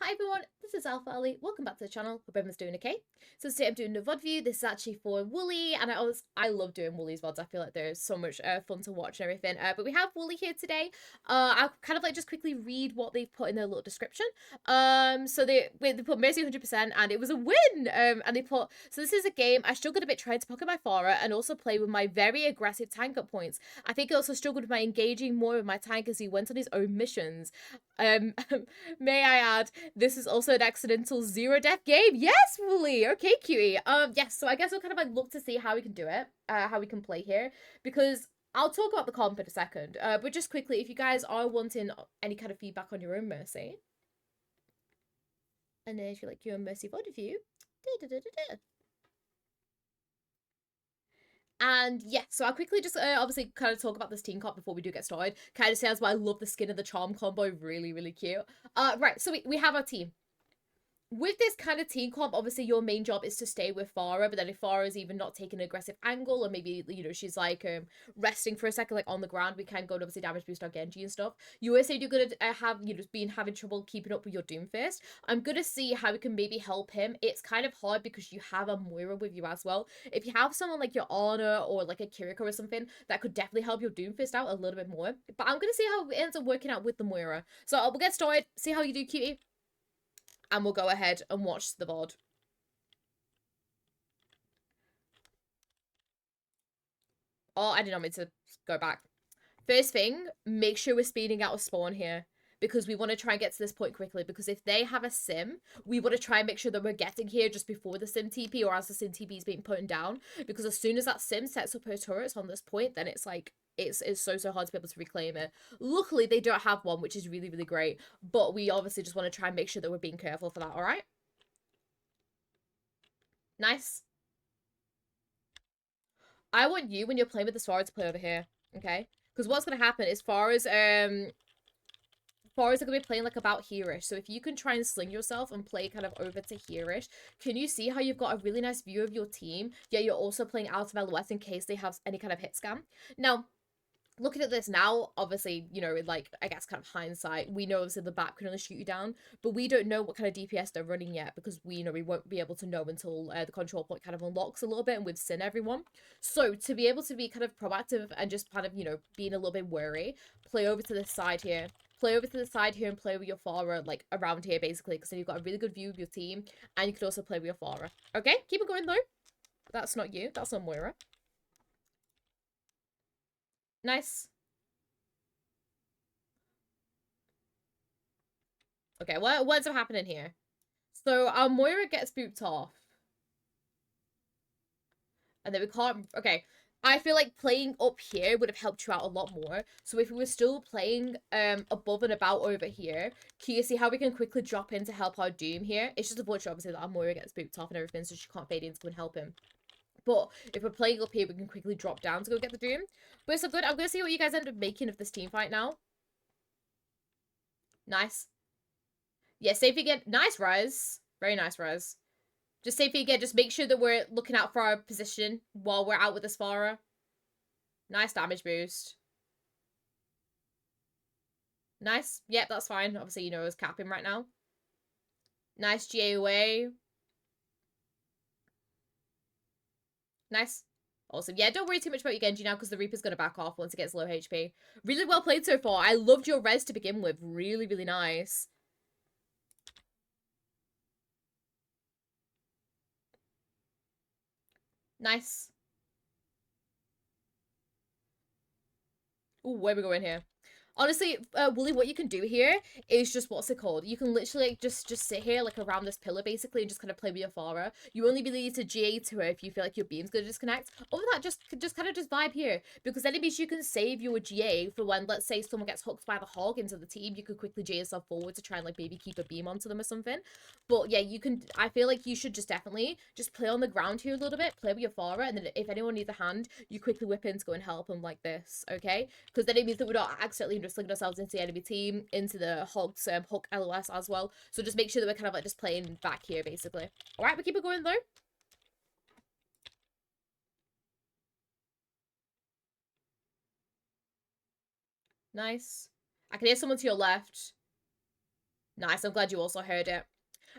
Hi everyone, this is Alpha Ali. Welcome back to the channel. Hope everyone's doing okay. So today I'm doing a VOD view. This is actually for Wooly, and I love doing Wooly's VODs. I feel like they're so much fun to watch and everything. But we have Wooly here today. I'll kind of like just quickly read what they've put in their little description. So they put Mercy 100%, and it was a win. And they put, so this is a game I struggled a bit trying to pocket my Pharah and also play with my very aggressive tank at points. I think I also struggled with my engaging more with my tank as he went on his own missions. May I add, this is also an accidental zero death game. Yes, Wooly. Okay, cutie. Yes. So I guess we'll kind of like look to see how we can do it, how we can play here, because I'll talk about the comp in a second. But just quickly, if you guys are wanting any kind of feedback on your own Mercy, and then if you like your Mercy VOD review, and yeah, so I'll quickly just obviously kind of talk about this team comp before we do get started. Kind of says why I love the skin of the charm combo, really, really cute. Right, so we have our team. With this kind of team comp, obviously your main job is to stay with Pharah, but then if Pharah is even not taking an aggressive angle, or maybe, you know, she's like resting for a second, like on the ground, we can go to obviously damage boost our Genji and stuff. You always say you're gonna have, you know, having trouble keeping up with your Doomfist. I'm gonna see how we can maybe help him. It's kind of hard because you have a Moira with you as well. If you have someone like your Ana or like a Kiriko or something, that could definitely help your Doomfist out a little bit more. But I'm gonna see how it ends up working out with the Moira. So we'll get started, see how you do, cutie, and we'll go ahead and watch the VOD. Oh, I did not mean to go back. First thing, make sure we're speeding out of spawn here, because we want to try and get to this point quickly, because if they have a sim, we want to try and make sure that we're getting here just before the sim TP or as the sim TP is being put down, because as soon as that sim sets up her turrets on this point, then it's like, it's so hard to be able to reclaim it. Luckily, they don't have one, which is really, really great, but we obviously just want to try and make sure that we're being careful for that, alright? Nice. I want you, when you're playing with the Swarra, to play over here, okay? Because what's going to happen is Farah's are going to be playing like about here-ish. So if you can try and sling yourself and play kind of over to here-ish, can you see how you've got a really nice view of your team, yet you're also playing out of LOS in case they have any kind of hit scam? Now, looking at this now, obviously, you know, like, I guess kind of hindsight, we know obviously the BAP can only shoot you down, but we don't know what kind of DPS they're running yet, because we, you know, we won't be able to know until the control point kind of unlocks a little bit and we've seen everyone. So to be able to be kind of proactive and just kind of, you know, being a little bit wary, play over to this side here. Play over to the side here and play with your Pharah, like, around here, basically, because then you've got a really good view of your team, and you can also play with your Pharah. Okay? Keep it going, though. That's not you. That's not Moira. Nice. Okay, what ends up happening here? So our Moira gets booped off. And then we can't... Okay, I feel like playing up here would have helped you out a lot more. So if we were still playing above and about over here, can you see how we can quickly drop in to help our Doom here? It's just unfortunate, obviously, that our Moira gets booped off and everything, so she can't fade in to go and help him. But if we're playing up here, we can quickly drop down to go get the Doom. But it's so good. I'm going to see what you guys end up making of this team fight now. Nice. Yeah, safe again. Nice, Rise. Very nice, Rise. Just safe again. Just make sure that we're looking out for our position while we're out with this Pharah. Nice damage boost. Nice. Yep, that's fine. Obviously, you know, it's capping right now. Nice GA away. Nice. Awesome. Yeah, don't worry too much about your Genji now because the Reaper's going to back off once it gets low HP. Really well played so far. I loved your res to begin with. Really, really nice. Nice. Ooh, where are we going here? Honestly, Wooly, what you can do here is just, what's it called? You can literally like, just sit here, like, around this pillar, basically, and just kind of play with your Pharah. You only really need to GA to her if you feel like your beam's gonna disconnect. Other than that, just kind of just vibe here. Because then it means you can save your GA for when, let's say, someone gets hooked by the hog into the team, you could quickly GA yourself forward to try and, like, maybe keep a beam onto them or something. But, yeah, you can, I feel like you should just definitely just play on the ground here a little bit, play with your Pharah, and then if anyone needs a hand, you quickly whip in to go and help them like this, okay? Because then it means that we're not accidentally just slinging ourselves into the enemy team, into the Hog's Hook LOS as well. So just make sure that we're kind of like just playing back here, basically. Alright, we keep it going though. Nice. I can hear someone to your left. Nice, I'm glad you also heard it.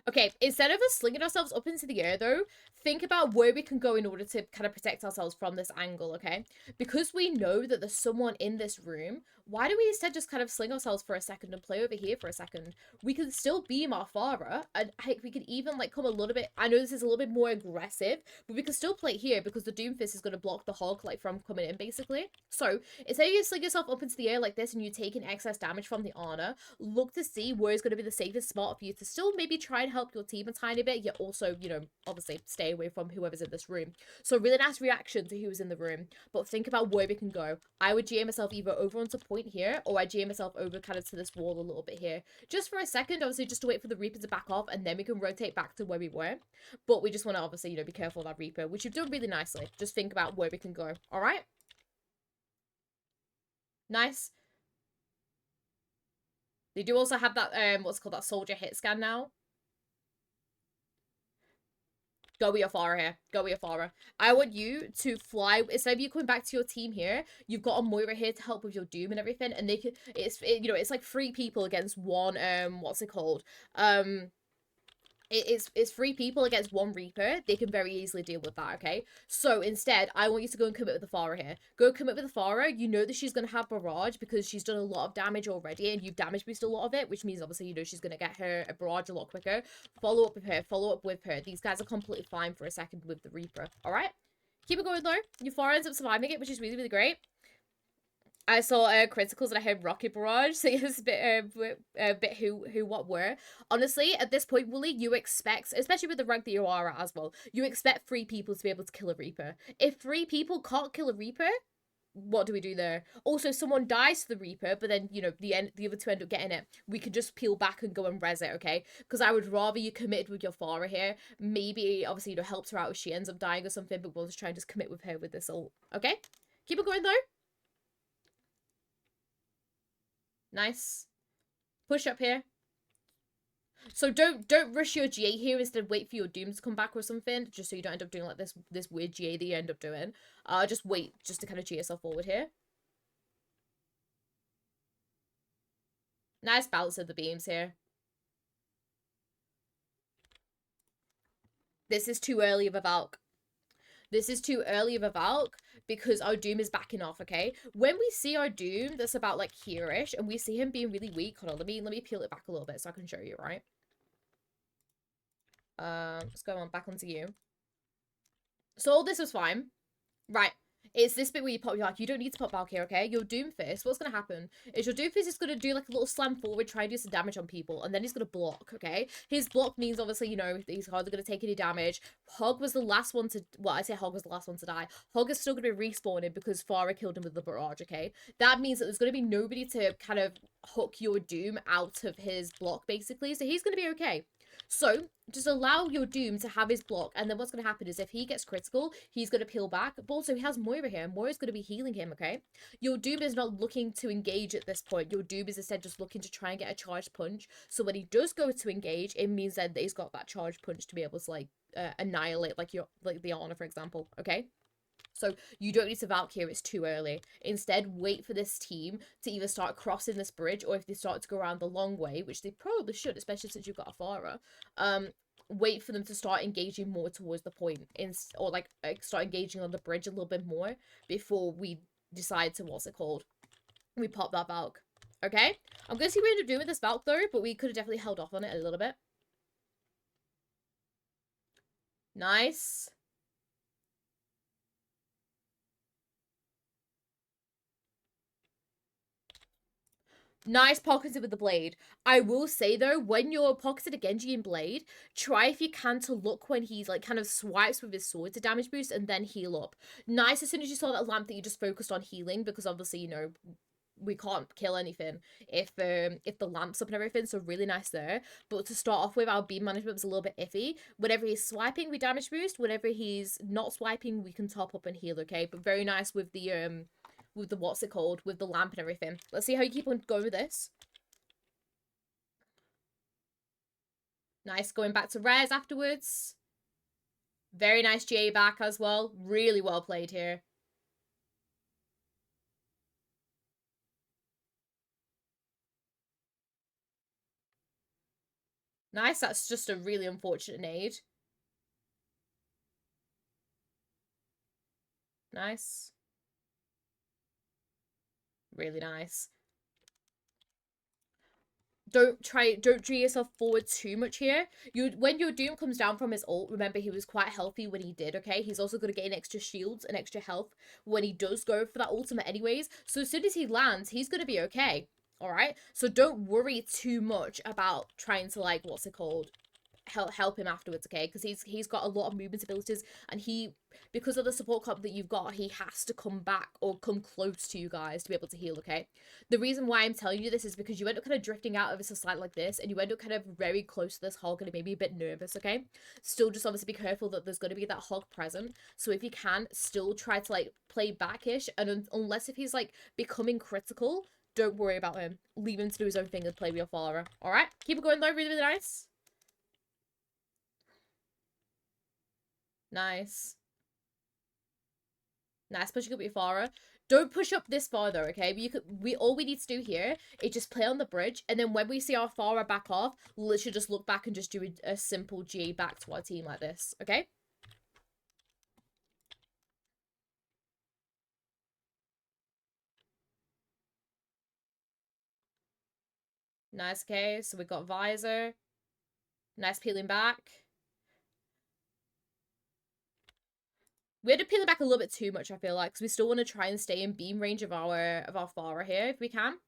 Okay, instead of us slinging ourselves up into the air, though, think about where we can go in order to kind of protect ourselves from this angle, okay? Because we know that there's someone in this room, why do we instead just kind of sling ourselves for a second and play over here for a second? We can still beam our Farah, and heck, we could even, like, come a little bit... I know this is a little bit more aggressive, but we can still play here because the Doomfist is going to block the Hog, like, from coming in, basically. So, instead of you sling yourself up into the air like this and you taking excess damage from the Honor, look to see where is going to be the safest spot for you to still maybe try and help your team a tiny bit, yet also, you know, obviously stay away from whoever's in this room. So really nice reaction to who was in the room, but think about where we can go. I would GA myself either over onto point here, or I GA myself over kind of to this wall a little bit here. Just for a second, obviously, just to wait for the Reaper to back off, and then we can rotate back to where we were. But we just want to, obviously, you know, be careful of that Reaper, which you've done really nicely. Just think about where we can go, alright? Nice. They do also have that, what's called that soldier hit scan now. Go with your Farah here. Go with your Farah. I want you to fly. Instead of you coming back to your team here, you've got a Moira here to help with your Doom and everything. And they can, you know, it's like 3 people against one, what's it called? It's 3 people against 1 Reaper. They can very easily deal with that, okay? So instead, I want you to go and commit with the Farah here. Go commit with the Farah. You know that she's going to have Barrage because she's done a lot of damage already and you've damage boosted a lot of it, which means obviously, you know, she's going to get her a Barrage a lot quicker. Follow up with her. Follow up with her. These guys are completely fine for a second with the Reaper, alright? Keep it going though. Your Farah ends up surviving it, which is really, really great. I saw criticals and I heard Rocket Barrage, so it's a bit who what were. Honestly, at this point, Wooly, you expect, especially with the rank that you are at as well, you expect 3 people to be able to kill a Reaper. If 3 people can't kill a Reaper, what do we do there? Also, someone dies to the Reaper, but then, you know, the other 2 end up getting it. We can just peel back and go and res it, okay? Because I would rather you committed with your Farah here. Maybe, obviously, you know, helps her out if she ends up dying or something, but we'll just try and just commit with her with this ult, okay? Keep it going, though. Nice. Push up here. So don't rush your GA here. Instead, wait for your Doom to come back or something, just so you don't end up doing like this weird GA that you end up doing. Just wait, just to kind of GA yourself forward here. Nice balance of the beams here. This is too early of a Valk. This is too early of a Valk because our Doom is backing off, okay? When we see our Doom that's about like here-ish and we see him being really weak, hold on, let me peel it back a little bit so I can show you, right? Let's go on back onto you. So all this was fine. Right. It's this bit where you pop, you're like, you don't need to pop Valk here, okay? Your Doomfist, what's going to happen is your Doomfist is going to do like a little slam forward, try and do some damage on people, and then he's going to block, okay? His block means, obviously, you know, he's hardly going to take any damage. Hog was the last one to, well, I say Hog was the last one to die. Hog is still going to be respawning because Farah killed him with the barrage, okay? That means that there's going to be nobody to kind of hook your Doom out of his block, basically, so he's going to be okay. So, just allow your Doom to have his block, and then what's going to happen is if he gets critical, he's going to peel back, but also he has Moira here. Moira's going to be healing him, okay? Your Doom is not looking to engage at this point. Your Doom is instead just looking to try and get a charged punch, so when he does go to engage, it means that he's got that charged punch to be able to, like, annihilate, like, the Honor, for example, okay? So you don't need to Valk here, it's too early. Instead, wait for this team to either start crossing this bridge or if they start to go around the long way, which they probably should, especially since you've got a Farah, wait for them to start engaging more towards the point, or like start engaging on the bridge a little bit more before we decide to, what's it called? We pop that Valk. Okay? I'm going to see what we end up doing with this Valk though, but we could have definitely held off on it a little bit. Nice. Nice pocketed with the blade. I will say though, when you're pocketed a Genji in blade, try if you can to look when he's like kind of swipes with his sword to damage boost and then heal up. Nice as soon as you saw that lamp that you just focused on healing because obviously, you know, we can't kill anything if the lamp's up and everything, so really nice there. But to start off with, our beam management was a little bit iffy. Whenever he's swiping, we damage boost. Whenever he's not swiping, we can top up and heal, okay? But very nice with the what's it called, with the lamp and everything. Let's see how you keep on going with this. Nice, going back to res afterwards. Very nice GA back as well. Really well played here. Nice, that's just a really unfortunate nade. Nice. Really nice. Don't draw yourself forward too much here. When your Doom comes down from his ult, remember he was quite healthy when he did, okay? He's also going to gain extra shields and extra health when he does go for that ultimate anyways. So as soon as he lands, he's going to be okay. All right? So don't worry too much about trying to, like, what's it called? Help him afterwards, okay? Because he's got a lot of movement abilities, and because of the support comp that you've got, he has to come back or come close to you guys to be able to heal, okay? The reason why I'm telling you this is because you end up kind of drifting out of a slide like this, and you end up kind of very close to this hog and maybe a bit nervous, okay? Still just obviously be careful that there's going to be that hog present, so if you can, still try to, like, play backish, and unless if he's, like, becoming critical, don't worry about him. Leave him to do his own thing and play with your Farah, alright? Keep it going though, really, really nice. Nice. Nice, pushing up your Farah. Don't push up this far though, okay? All we need to do here is just play on the bridge, and then when we see our Farah back off, literally just look back and just do a simple G back to our team like this, okay? Nice, okay. So we got Visor. Nice peeling back. We had to peel it back a little bit too much, I feel like, because we still want to try and stay in beam range of our Farah here if we can.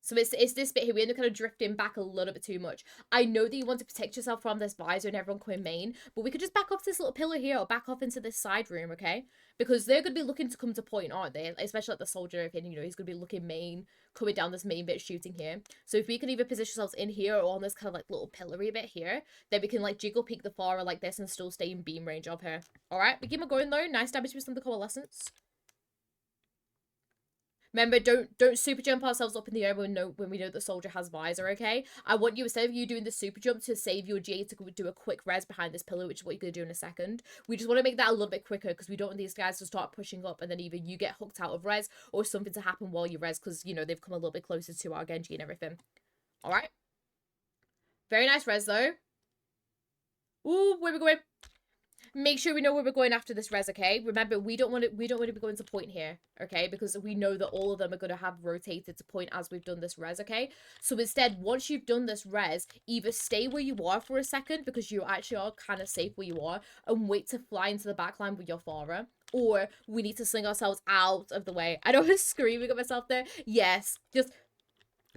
So it's this bit here. We end up kind of drifting back a little bit too much. I know that you want to protect yourself from this Visor and everyone coming main, but we could just back off this little pillar here or back off into this side room, okay? Because they're going to be looking to come to point, aren't they? Especially like the soldier, if you know, he's going to be looking main, coming down this main bit, shooting here. So if we can either position ourselves in here or on this kind of like little pillory bit here, then we can like jiggle peek the Farah like this and still stay in beam range of her. Alright, we keep on going though. Nice damage with some of the coalescence. Remember, don't super jump ourselves up in the air when we know the soldier has Visor, okay? I want you, instead of you doing the super jump, to save your G to do a quick res behind this pillar, which is what you're going to do in a second. We just want to make that a little bit quicker because we don't want these guys to start pushing up and then either you get hooked out of res or something to happen while you res because, you know, they've come a little bit closer to our Genji and everything. Alright? Very nice res, though. Ooh, where are we going? Make sure we know where we're going after this res, okay? Remember, we don't want to be going to point here, okay? Because we know that all of them are going to have rotated to point as we've done this res, okay? So instead, once you've done this res, either stay where you are for a second because you actually are kind of safe where you are and wait to fly into the backline with your Farah. Or we need to sling ourselves out of the way. I know I'm screaming at myself there. Yes, just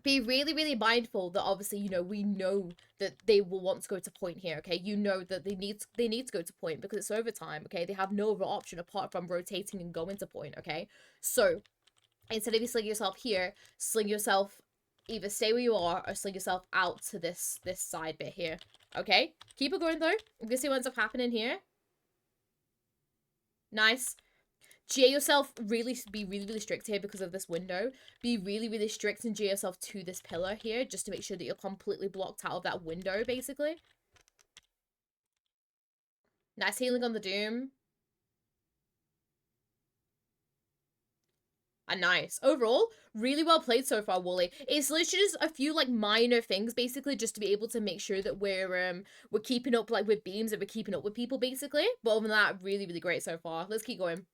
be really, really mindful that obviously, you know, we know that they will want to go to point here, okay? You know that they need to go to point because it's overtime, okay? They have no other option apart from rotating and going to point, okay? So, instead of you slinging yourself here, sling yourself, either stay where you are or sling yourself out to this side bit here, okay? Keep it going, though. I'm gonna see what ends up happening here. Nice. GA yourself, be really, really strict here because of this window. Be really, really strict and GA yourself to this pillar here just to make sure that you're completely blocked out of that window, basically. Nice healing on the Doom. And nice. Overall, really well played so far, Wooly. It's literally just a few, like, minor things, basically, just to be able to make sure that we're keeping up, like, with beams and we're keeping up with people, basically. But other than that, really, really great so far. Let's keep going.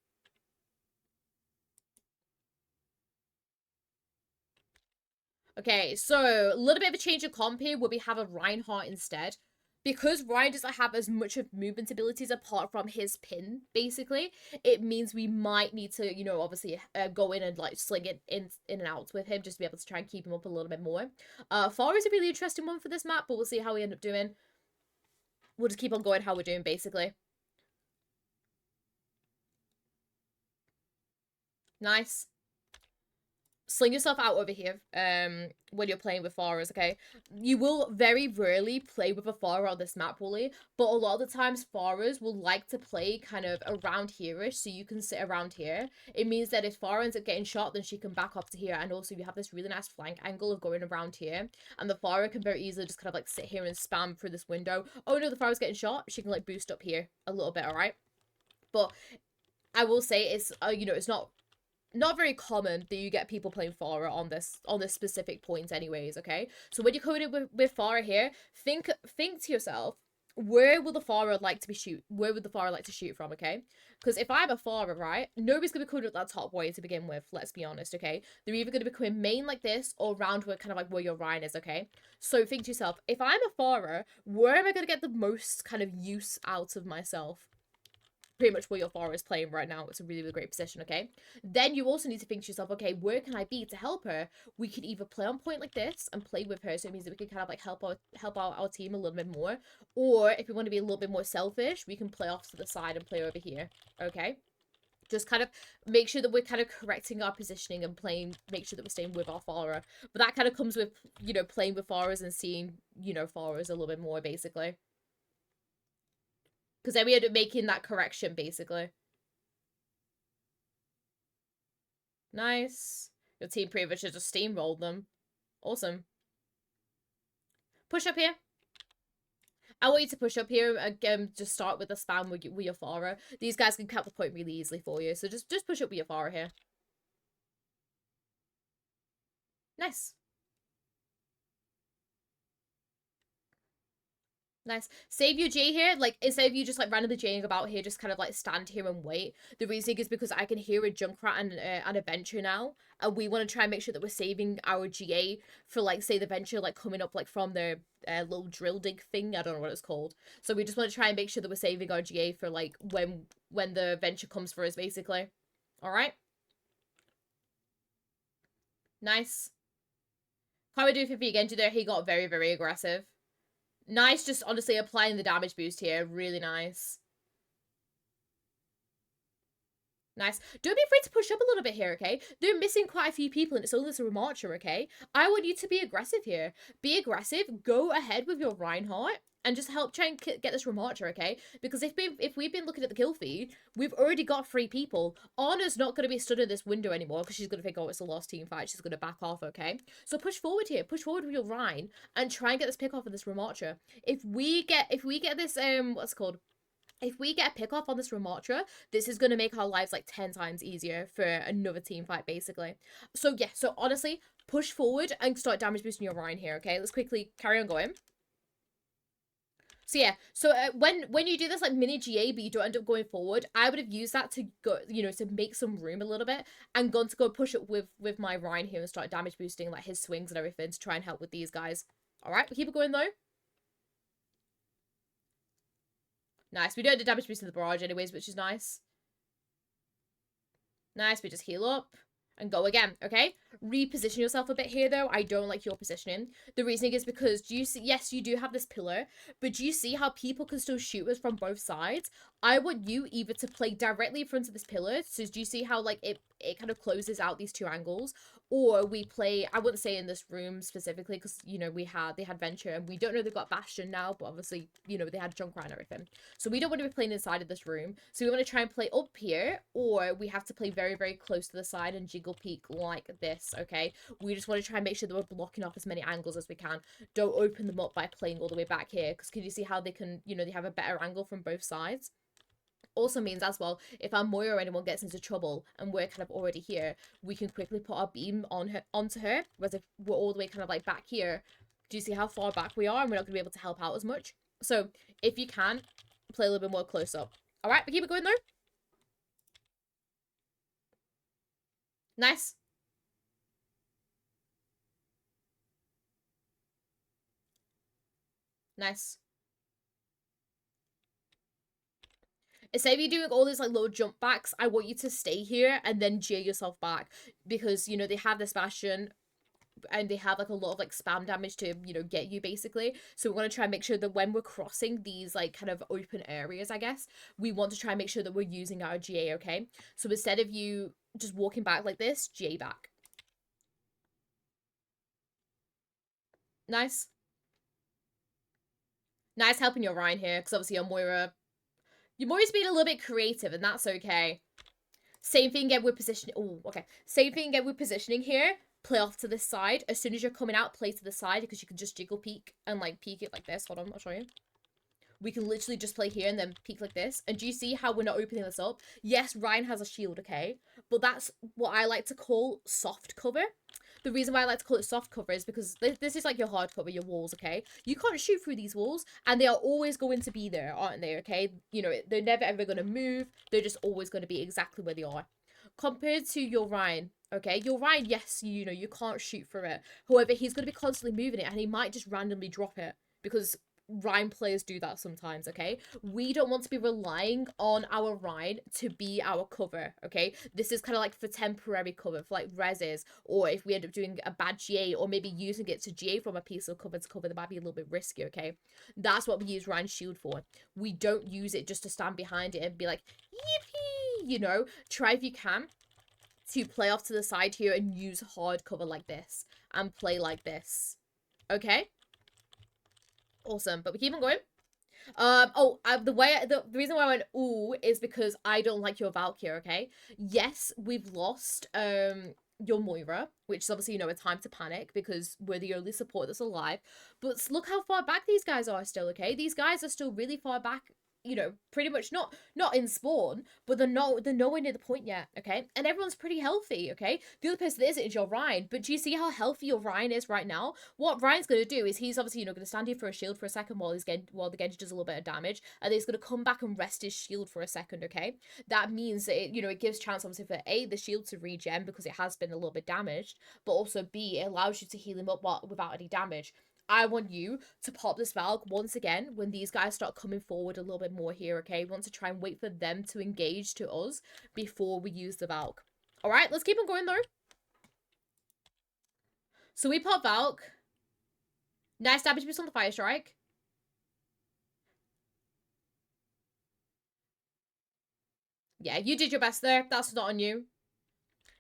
Okay, so a little bit of a change of comp here where we have a Reinhardt instead. Because Ryan doesn't have as much of movement abilities apart from his pin, basically, it means we might need to, you know, obviously go in and, like, sling it in and out with him just to be able to try and keep him up a little bit more. Far is a really interesting one for this map, but we'll see how we end up doing. We'll just keep on going how we're doing, basically. Nice. Sling yourself out over here when you're playing with Farahs, okay? You will very rarely play with a Farah on this map, Wooly, but a lot of the times Farahs will like to play kind of around here-ish, so you can sit around here. It means that if Farah ends up getting shot, then she can back up to here, and also you have this really nice flank angle of going around here, and the Farah can very easily just kind of like sit here and spam through this window. Oh no, the Farah's getting shot, she can like boost up here a little bit, alright? But I will say it's, you know, it's not not very common that you get people playing Pharah on this specific point anyways, okay? So when you're coded with Pharah here, think to yourself, where will the Pharah like to be shoot? Where would the Pharah like to shoot from, okay? Because if I'm a Pharah, right, nobody's gonna be coded at that top way to begin with, let's be honest, okay? They're either gonna be coming main like this or round where kind of like where your Ryan is, okay? So think to yourself, if I'm a Pharah, where am I gonna get the most kind of use out of myself? Pretty much where your Pharah is playing right now. It's a really, really great position, okay? Then you also need to think to yourself, okay, where can I be to help her? We could either play on point like this and play with her, so it means that we can kind of like help out our team a little bit more. Or if we want to be a little bit more selfish, we can play off to the side and play over here, okay? Just kind of make sure that we're kind of correcting our positioning and make sure that we're staying with our Pharah. But that kind of comes with, you know, playing with Pharahs and seeing, you know, Pharahs a little bit more, basically. Because then we end up making that correction, basically. Nice. Your team pretty much just steamrolled them. Awesome. Push up here. I want you to push up here and just start with the spam with your Pharah. These guys can cap the point really easily for you. So just push up with your Pharah here. Nice. Nice. Save your J here. Like, instead of you just, like, randomly Jing about here, just kind of, like, stand here and wait. The reason is because I can hear a Junkrat and a Venture now. And we want to try and make sure that we're saving our GA for, like, say, the Venture, like, coming up, like, from their little drill dig thing. I don't know what it's called. So we just want to try and make sure that we're saving our GA for, like, when the Venture comes for us, basically. Alright? Nice. How we do 50 again? There, he got very, very aggressive. Nice, just honestly applying the damage boost here. Really nice. Nice. Don't be afraid to push up a little bit here, okay? They're missing quite a few people and it's only this Remarcher, okay? I want you to be aggressive here. Be aggressive. Go ahead with your Reinhardt and just help try and get this Remarcher, okay? Because if we've been looking at the kill feed, we've already got 3 people. Anna's not going to be stood in this window anymore because she's going to think, oh, it's a lost team fight. She's going to back off, okay? So push forward here. Push forward with your Rhine and try and get this pick off of this Remarcher. If we get this, what's it called? If we get a pick off on this Ramatra, this is going to make our lives like 10 times easier for another team fight, basically. So, yeah. So, honestly, push forward and start damage boosting your Rhine here, okay? Let's quickly carry on going. So, yeah. So, when you do this, like, mini GA, but you don't end up going forward, I would have used that to go, you know, to make some room a little bit and gone to go push it with my Rhine here and start damage boosting, like, his swings and everything to try and help with these guys. All right. Keep it going, though. Nice. We don't do damage boost in the barrage anyways, which is nice. Nice. We just heal up and go again, okay? Reposition yourself a bit here, though. I don't like your positioning. The reasoning is because, do you see, yes, you do have this pillar, but do you see how people can still shoot us from both sides? I want you either to play directly in front of this pillar, so do you see how, like, it kind of closes out these 2 angles? Or we play, I wouldn't say in this room specifically, because, you know, they had Venture, and we don't know they've got Bastion now, but obviously, you know, they had Junkrat and everything. So we don't want to be playing inside of this room. So we want to try and play up here, or we have to play very, very close to the side and jiggle peek like this, okay? We just want to try and make sure that we're blocking off as many angles as we can. Don't open them up by playing all the way back here, because can you see how they can, you know, they have a better angle from both sides? Also means as well, if our Moira or anyone gets into trouble and we're kind of already here, we can quickly put our beam onto her. Whereas if we're all the way kind of like back here, do you see how far back we are and we're not going to be able to help out as much? So if you can, play a little bit more close up. All right, but keep it going though. Nice. Nice. Instead of you doing all these like little jump backs, I want you to stay here and then J yourself back. Because, you know, they have this Bastion and they have like a lot of like spam damage to, you know, get you basically. So we want to try and make sure that when we're crossing these like kind of open areas, I guess, we want to try and make sure that we're using our GA, okay? So instead of you just walking back like this, GA back. Nice. Nice helping your Ryan here, because obviously your Moira's being a little bit creative, and that's okay. Same thing again with positioning. Oh, okay. Same thing again with positioning here. Play off to this side. As soon as you're coming out, play to the side, because you can just jiggle peek and, like, peek it like this. Hold on, I'll show you. we can literally just play here and then peek like this. And do you see how we're not opening this up? Yes, Ryan has a shield, okay? But that's what I like to call soft cover. The reason why I like to call it soft cover is because this is like your hard cover, your walls, okay? You can't shoot through these walls, and they are always going to be there, aren't they, okay? You know, they're never ever going to move. They're just always going to be exactly where they are. Compared to your Ryan, okay? Your Ryan, yes, you know, you can't shoot through it. However, he's going to be constantly moving it, and he might just randomly drop it because Ryan players do that sometimes, okay? We don't want to be relying on our Ryan to be our cover, okay? This is kind of like for temporary cover, for like reses, or if we end up doing a bad GA, or maybe using it to GA from a piece of cover to cover that might be a little bit risky, okay? That's what we use Ryan's shield for. We don't use it just to stand behind it and be like, yippee, you know? Try if you can to play off to the side here and use hard cover like this and play like this, okay? Awesome, but we keep on going. The reason why I went ooh is because I don't like your Valk here, okay? Yes, we've lost your Moira, which is obviously, you know, a time to panic because we're the only support that's alive. But look how far back these guys are still, okay? These guys are still really far back, you know, pretty much not in spawn, but they're nowhere near the point yet, okay? And everyone's pretty healthy, okay? The other person that isn't is your Ryan, but do you see how healthy your Ryan is right now? What Ryan's gonna do is he's obviously, you know, gonna stand here for a shield for a second while the Genji does a little bit of damage, and then he's gonna come back and rest his shield for a second, okay? That means that it, you know, it gives chance obviously for A, the shield to regen because it has been a little bit damaged, but also B, it allows you to heal him up without any damage. I want you to pop this Valk once again when these guys start coming forward a little bit more here, okay? We want to try and wait for them to engage to us before we use the Valk. All right, let's keep on going, though. So we pop Valk. Nice damage boost on the Fire Strike. Yeah, you did your best there. That's not on you.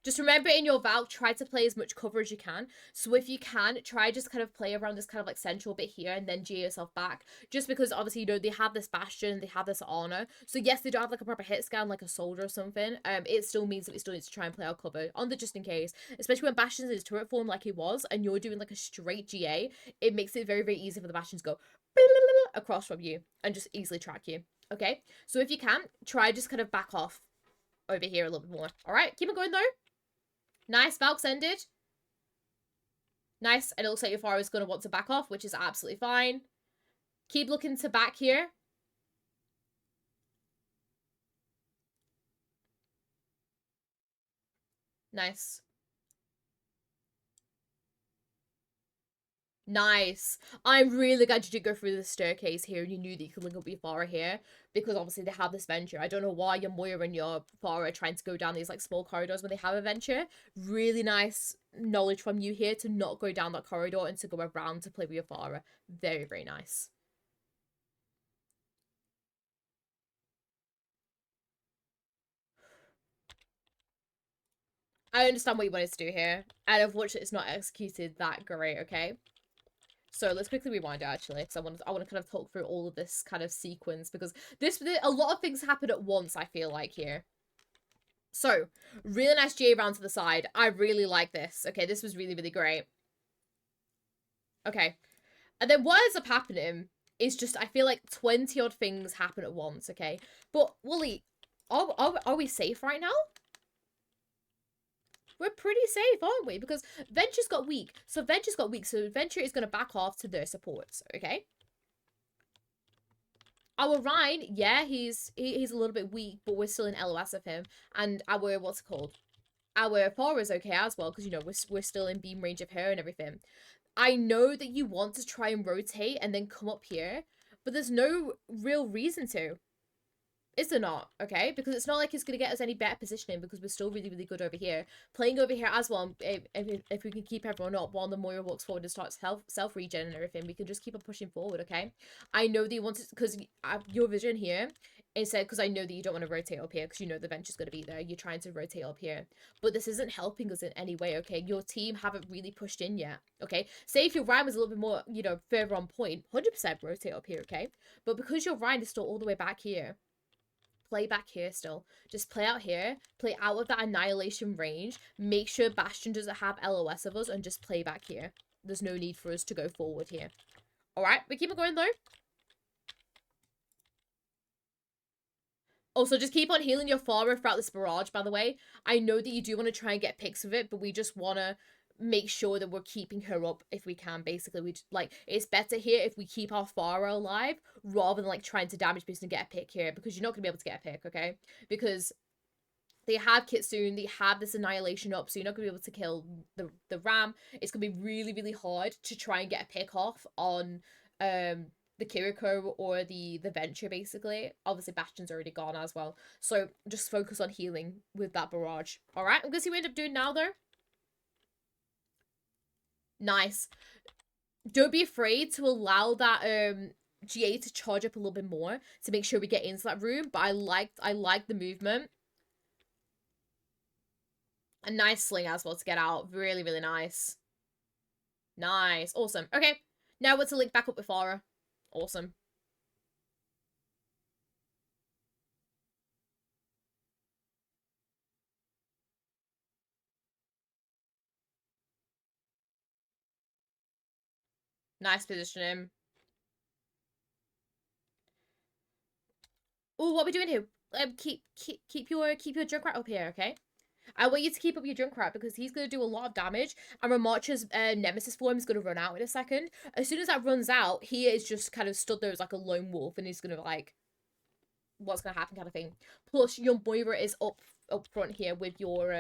Just remember in your Valk, try to play as much cover as you can. So if you can, try just kind of play around this kind of like central bit here and then GA yourself back. Just because obviously, you know, they have this Bastion, they have this Honor. So yes, they don't have like a proper hit scan like a soldier or something. It still means that we still need to try and play our cover on the just in case. Especially when Bastion's in his turret form like he was and you're doing like a straight GA. It makes it very, very easy for the Bastions to go across from you and just easily track you. Okay? So if you can, try just kind of back off over here a little bit more. Alright, keep it going though. Nice, Valk's ended. Nice, and it looks like your Pharah is going to want to back off, which is absolutely fine. Keep looking to back here. Nice. Nice. I'm really glad you did go through the staircase here and you knew that you could link up with your Pharah here because obviously they have this venture. I don't know why your Moira and your Pharah are trying to go down these like small corridors when they have a venture. Really nice knowledge from you here to not go down that corridor and to go around to play with your Pharah. Very, very nice. I understand what you wanted to do here, and unfortunately it's not executed that great, okay? So let's quickly rewind it actually, because I want to kind of talk through all of this kind of sequence, because a lot of things happen at once, I feel like, here. So, really nice GA round to the side. I really like this. Okay, this was really, really great. Okay. And then what ends up happening is just, I feel like 20 odd things happen at once, okay? But, Wooly, are we safe right now? We're pretty safe, aren't we? Because Venture's got weak. So Venture is going to back off to their supports, okay? Our Rhine, yeah, he's a little bit weak, but we're still in LOS of him. And our, what's it called? Our Pharah is okay as well, because, you know, we're still in beam range of her and everything. I know that you want to try and rotate and then come up here, but there's no real reason to. Is there not? Okay, because it's not like it's going to get us any better positioning because we're still really, really good over here. Playing over here as well, if we can keep everyone up while the Moira walks forward and starts self-regen and everything, we can just keep on pushing forward, okay? I know that you want to, because your vision here is said, because I know that you don't want to rotate up here because you know the Venture's going to be there. You're trying to rotate up here. But this isn't helping us in any way, okay? Your team haven't really pushed in yet, okay? Say if your Ryan was a little bit more, you know, further on point, 100% rotate up here, okay? But because your Ryan is still all the way back here, play back here still. Just play out here. Play out of that annihilation range. Make sure Bastion doesn't have LOS of us and just play back here. There's no need for us to go forward here. Alright, we keep it going though. Also, just keep on healing your farmer throughout this barrage, by the way. I know that you do want to try and get picks of it, but we just want to make sure that we're keeping her up if we can, basically. Like, it's better here if we keep our Farah alive rather than, like, trying to damage boost and get a pick here, because you're not going to be able to get a pick, okay? Because they have Kitsune, they have this Annihilation up, so you're not going to be able to kill the Ram. It's going to be really, really hard to try and get a pick off on the Kiriko or the Venture, basically. Obviously, Bastion's already gone as well. So just focus on healing with that barrage. Alright, I'm going to see what we end up doing now, though. Nice. Don't be afraid to allow that GA to charge up a little bit more to make sure we get into that room, but I like the movement. A nice sling as well to get out. Really, really nice. Nice. Awesome. Okay. Now we're to link back up with Farah. Awesome. Nice positioning. Oh, what are we doing here? Keep your Junkrat up here, okay? I want you to keep up your Junkrat because he's going to do a lot of damage. And Ramarcha's Nemesis form is going to run out in a second. As soon as that runs out, he is just kind of stood there as like a lone wolf. And he's going to like, what's going to happen kind of thing. Plus, your Moira is up front here with your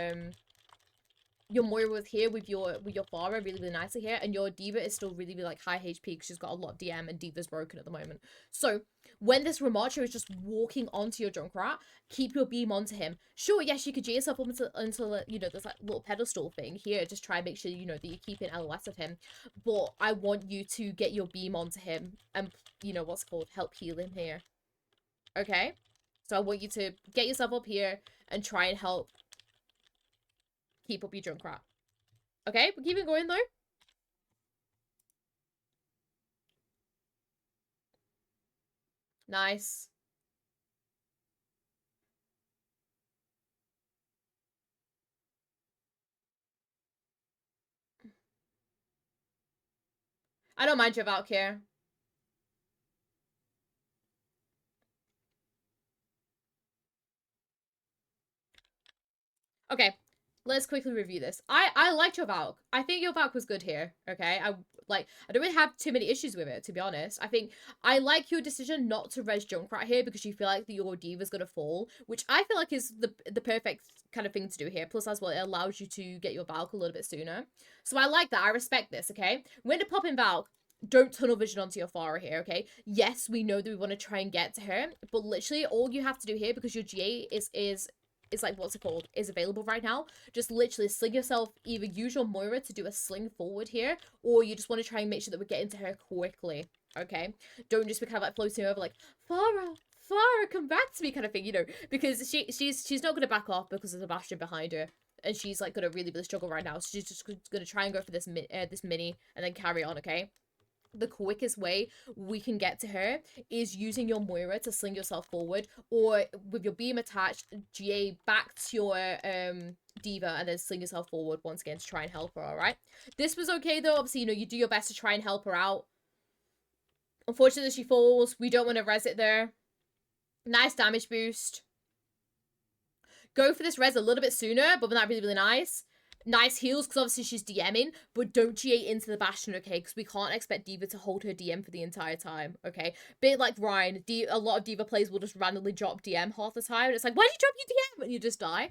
Moira with here with your Farah really, really nicely here. And your D.Va is still really, really like high HP because she's got a lot of DM and D.Va's broken at the moment. So when this Ramarcha is just walking onto your Junkrat, keep your beam onto him. Sure, yes, you could G yourself up until you know, there's like little pedestal thing here. Just try and make sure, you know, that you're keeping LOS of him. But I want you to get your beam onto him and, you know, what's called, help heal him here. Okay? So I want you to get yourself up here and try and help keep up your Junkrat. Okay, we're keeping going though. Nice. I don't mind your Valk here. Okay, let's quickly review this. I liked your Valk. I think your Valk was good here. Okay, I don't really have too many issues with it, to be honest. I think I like your decision not to res Junkrat here because you feel like your D.Va's gonna fall, which I feel like is the perfect kind of thing to do here. Plus, as well, it allows you to get your Valk a little bit sooner. So I like that. I respect this. Okay, when to pop in Valk. Don't tunnel vision onto your Farah here, okay? Yes, we know that we want to try and get to her, but literally all you have to do here, because your GA is like, what's it called, is available right now, just literally sling yourself, either use your Moira to do a sling forward here, or you just want to try and make sure that we're getting to her quickly, okay? Don't just be kind of like floating over like, Farah, come back to me kind of thing, you know, because she's not going to back off because there's a Bastion behind her. And she's like going to really, really struggle right now. So she's just going to try and go for this mini and then carry on, okay? The quickest way we can get to her is using your Moira to sling yourself forward, or with your beam attached, GA back to your D.Va and then sling yourself forward once again to try and help her, alright? This was okay though, obviously, you know, you do your best to try and help her out. Unfortunately, she falls. We don't want to res it there. Nice damage boost. Go for this res a little bit sooner, but not really, really nice. Nice heals, because obviously she's DMing, but don't GA into the Bastion, okay? Because we can't expect D.Va to hold her DM for the entire time, okay? Bit like Ryan, a lot of D.Va players will just randomly drop DM half the time, and it's like, why did you drop your DM? And you just die.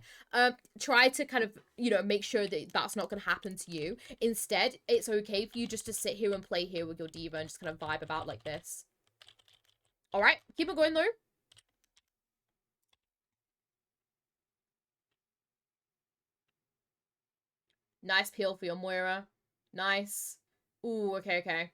Try to kind of, you know, make sure that that's not going to happen to you. Instead, it's okay for you just to sit here and play here with your D.Va and just kind of vibe about like this. Alright, keep it going though. Nice peel for your Moira. Nice. Ooh, okay, okay.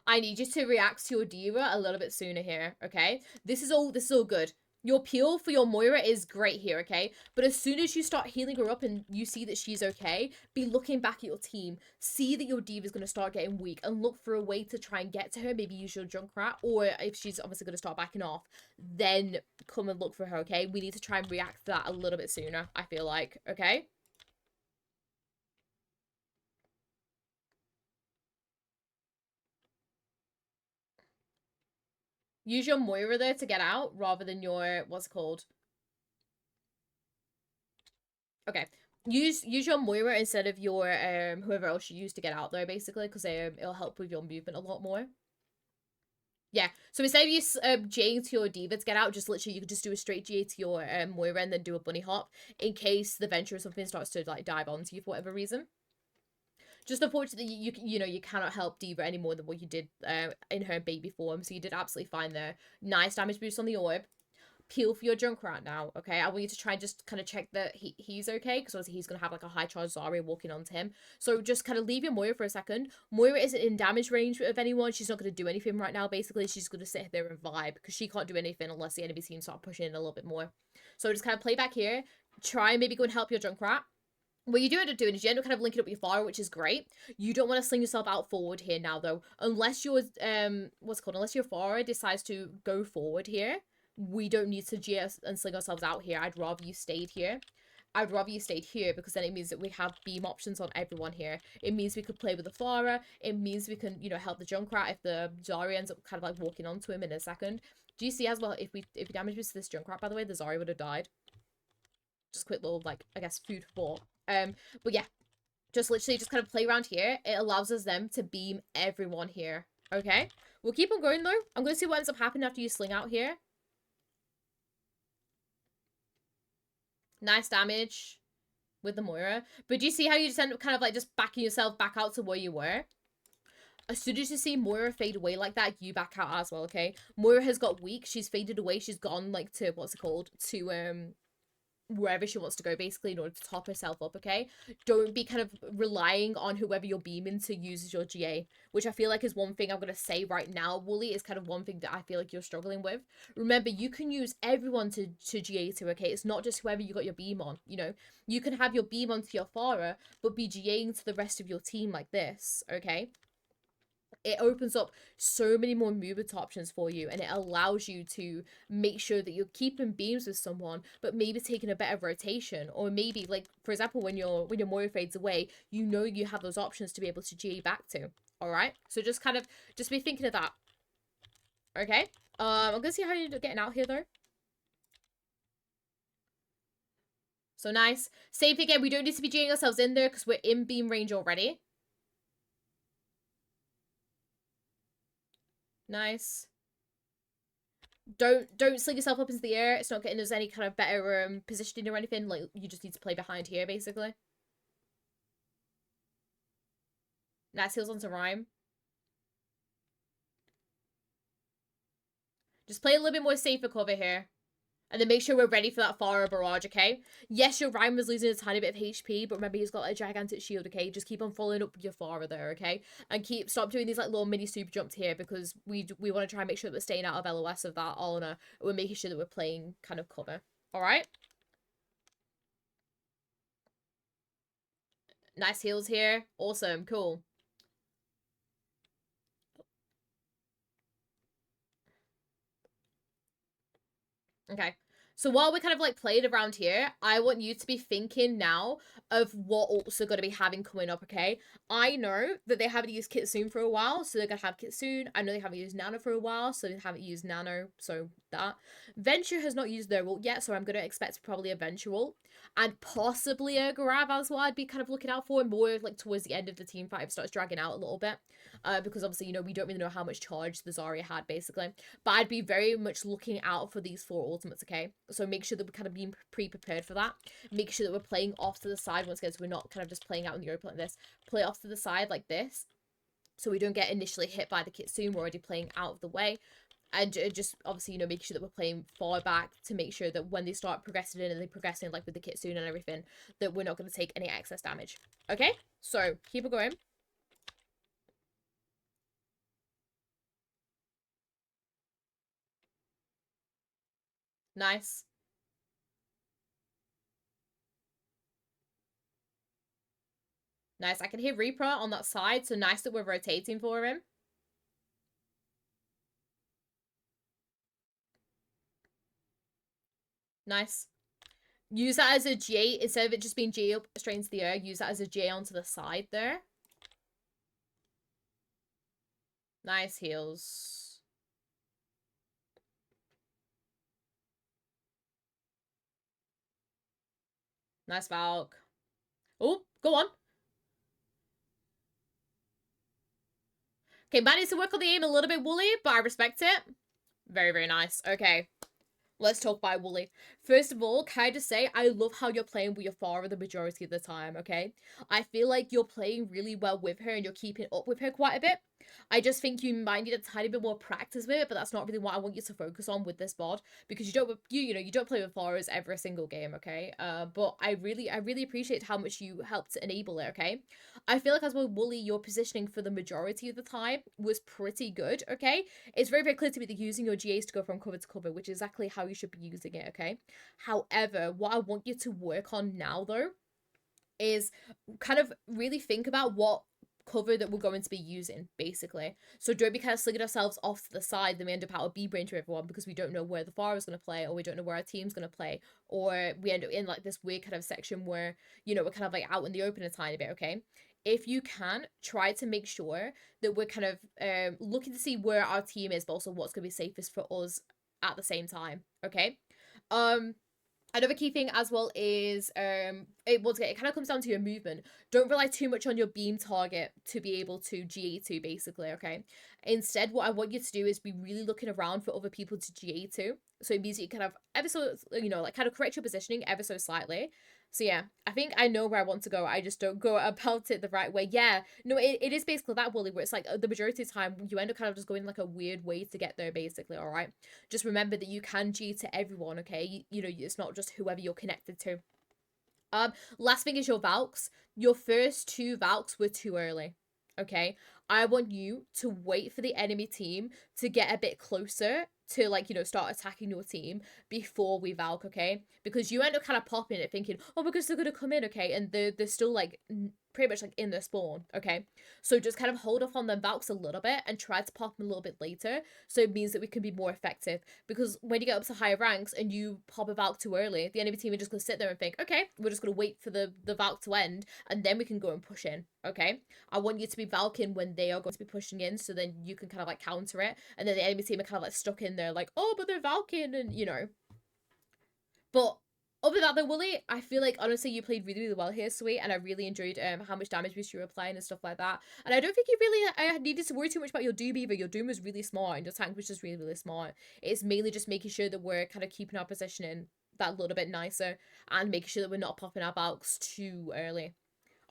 I need you to react to your D.Va a little bit sooner here, okay? This is all good. Your peel for your Moira is great here, okay? But as soon as you start healing her up and you see that she's okay, be looking back at your team. See that your D.Va is going to start getting weak and look for a way to try and get to her. Maybe use your Junkrat, or if she's obviously going to start backing off, then come and look for her, okay? We need to try and react to that a little bit sooner, I feel like, okay? Use your Moira there to get out rather than your, what's it called? Okay. Use your Moira instead of your whoever else you use to get out there, basically, because it'll help with your movement a lot more. Yeah, so instead of you J to your Diva to get out, just literally you could just do a straight J to your Moira and then do a bunny hop in case the Venture or something starts to like dive onto you for whatever reason. Just unfortunately, you know, you cannot help Diva any more than what you did in her baby form, so you did absolutely fine there. Nice damage boost on the orb. Peel for your Junkrat now, okay? I want you to try and just kind of check that he's okay, because obviously he's going to have like a high charge Zarya walking onto him. So just kind of leave your Moira for a second. Moira isn't in damage range of anyone. She's not going to do anything right now, basically. She's going to sit there and vibe, because she can't do anything unless the enemy team start pushing in a little bit more. So just kind of play back here. Try and maybe go and help your Junkrat. What you do end up doing is you end up kind of linking up with your Pharah, which is great. You don't want to sling yourself out forward here now, though. Unless your, unless your Pharah decides to go forward here, we don't need to GS and sling ourselves out here. I'd rather you stayed here. I'd rather you stayed here because then it means that we have beam options on everyone here. It means we could play with the Pharah. It means we can, you know, help the Junkrat if the Zarya ends up kind of like walking onto him in a second. Do you see as well, if we damage this Junkrat, by the way, the Zarya would have died. Just quick little, like, I guess, food for thought. But yeah, just literally just kind of play around here. It allows us them to beam everyone here. Okay? We'll keep on going, though. I'm going to see what ends up happening after you sling out here. Nice damage with the Moira. But do you see how you just end up kind of like just backing yourself back out to where you were? As soon as you see Moira fade away like that, you back out as well, okay? Moira has got weak. She's faded away. She's gone, like, to, what's it called? To, wherever she wants to go, basically, in order to top herself up, okay? Don't be kind of relying on whoever you're beaming to use as your GA, which I feel like is one thing I'm going to say right now, Wooly, is kind of one thing that I feel like you're struggling with. Remember, you can use everyone to GA to, okay? It's not just whoever you got your beam on, you know? You can have your beam onto your Pharah, but be GAing to the rest of your team like this, okay? It opens up so many more movement options for you, and it allows you to make sure that you're keeping beams with someone, but maybe taking a better rotation, or maybe, like, for example, when your Moira fades away, you know you have those options to be able to GA back to. All right, so just kind of be thinking of that. Okay, I'm gonna see how you're getting out here though. So nice. Same thing again. We don't need to be GAing ourselves in there because we're in beam range already. Nice. Don't sling yourself up into the air. It's not getting us any kind of better positioning or anything. Like, you just need to play behind here, basically. Nice heals onto Rhyme. Just play a little bit more safer cover here. And then make sure we're ready for that Pharah barrage, okay? Yes, your Rhyme was losing a tiny bit of HP, but remember he's got a gigantic shield, okay? Just keep on following up with your Pharah there, okay? And stop doing these like little mini super jumps here because we want to try and make sure that we're staying out of LOS of that honor. We're making sure that we're playing kind of cover. Alright? Nice heals here. Awesome. Cool. Okay. So while we kind of like played around here, I want you to be thinking now of what ults are going to be having coming up, okay? I know that they haven't used Kitsune for a while, so they're going to have Kitsune. I know they haven't used Nano for a while, so they haven't used Nano, so that. Venture has not used their ult yet, so I'm going to expect probably a Venture ult. And possibly a Grab as well, I'd be kind of looking out for, more like towards the end of the team fight, if it starts dragging out a little bit. Because obviously, you know, we don't really know how much charge the Zarya had, basically. But I'd be very much looking out for these 4 ultimates, okay? So make sure that we're kind of being pre-prepared for that. Make sure that we're playing off to the side once again, so we're not kind of just playing out in the open like this. Play off to the side like this, so we don't get initially hit by the Kitsune. We're already playing out of the way. And just, obviously, you know, making sure that we're playing far back to make sure that when they start progressing in and they progress in, like with the Kitsune and everything, that we're not going to take any excess damage. Okay? So, keep it going. Nice. Nice. I can hear Reaper on that side, so nice that we're rotating for him. Nice. Use that as a J, instead of it just being J up straight into the air, use that as a J onto the side there. Nice heals. Nice Valk. Oh, go on. Okay, might need to work on the aim a little bit, Wooly, but I respect it. Very, very nice. Okay. Let's talk about Wooly. First of all, can I just say, I love how you're playing with your Farah the majority of the time, okay? I feel like you're playing really well with her and you're keeping up with her quite a bit. I just think you might need a tiny bit more practice with it, but that's not really what I want you to focus on with this mod, because you don't play with Farahs every single game, okay? But I really appreciate how much you helped enable it, okay? I feel like as well, Wooly, your positioning for the majority of the time was pretty good, okay? It's very, very clear to me that you're using your GAs to go from cover to cover, which is exactly how you should be using it, okay? However, what I want you to work on now, though, is kind of really think about what cover that we're going to be using, basically. So don't be kind of slinging ourselves off to the side, then we end up out of B brain to everyone because we don't know where the Farah is going to play, or we don't know where our team's going to play, or we end up in like this weird kind of section where, you know, we're kind of like out in the open a tiny bit, okay? If you can, try to make sure that we're kind of looking to see where our team is, but also what's going to be safest for us at the same time, okay? Another key thing as well is it kind of comes down to your movement. Don't rely too much on your beam target to be able to GA2 basically, okay? Instead, what I want you to do is be really looking around for other people to GA2. So it means you kind of ever so, you know, like kind of correct your positioning ever so slightly. So yeah, I think I know where I want to go. I just don't go about it the right way. Yeah, no, it is basically that, Wooly, where it's like the majority of the time you end up kind of just going like a weird way to get there basically, all right? Just remember that you can G to everyone, okay? You know, it's not just whoever you're connected to. Last thing is your Valks. Your first two Valks were too early, okay? I want you to wait for the enemy team to get a bit closer to, like, you know, start attacking your team before we Valk, okay? Because you end up kind of popping it thinking, oh, because they're gonna come in, okay? And they're still like pretty much like in their spawn, okay? So just kind of hold off on them Valks a little bit and try to pop them a little bit later, so it means that we can be more effective. Because when you get up to higher ranks and you pop a Valk too early, the enemy team are just gonna sit there and think, okay, we're just gonna wait for the Valk to end and then we can go and push in, okay? I want you to be Valking when they are going to be pushing in, so then you can kind of like counter it, and then the enemy team are kind of like stuck in there like, oh, but they're Valking, and you know. But other than that, though, Wooly, I feel like honestly you played really, really well here, Sweet, and I really enjoyed how much damage boost you were applying and stuff like that. And I don't think you really needed to worry too much about your Doom either. Your Doom was really smart, and your tank was just really, really smart. It's mainly just making sure that we're kind of keeping our positioning that little bit nicer and making sure that we're not popping our Valks too early.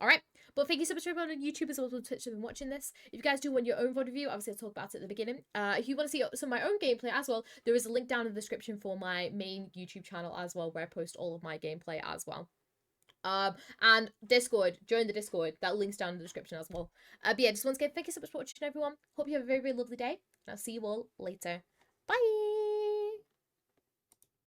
All right. But thank you so much for everyone on YouTube as well as on Twitch who've been watching this. If you guys do want your own VOD review, obviously I'll talk about it at the beginning. If you want to see some of my own gameplay as well, there is a link down in the description for my main YouTube channel as well, where I post all of my gameplay as well. And Discord, join the Discord. That link's down in the description as well. But yeah, just once again, thank you so much for watching, everyone. Hope you have a very, very lovely day. And I'll see you all later. Bye!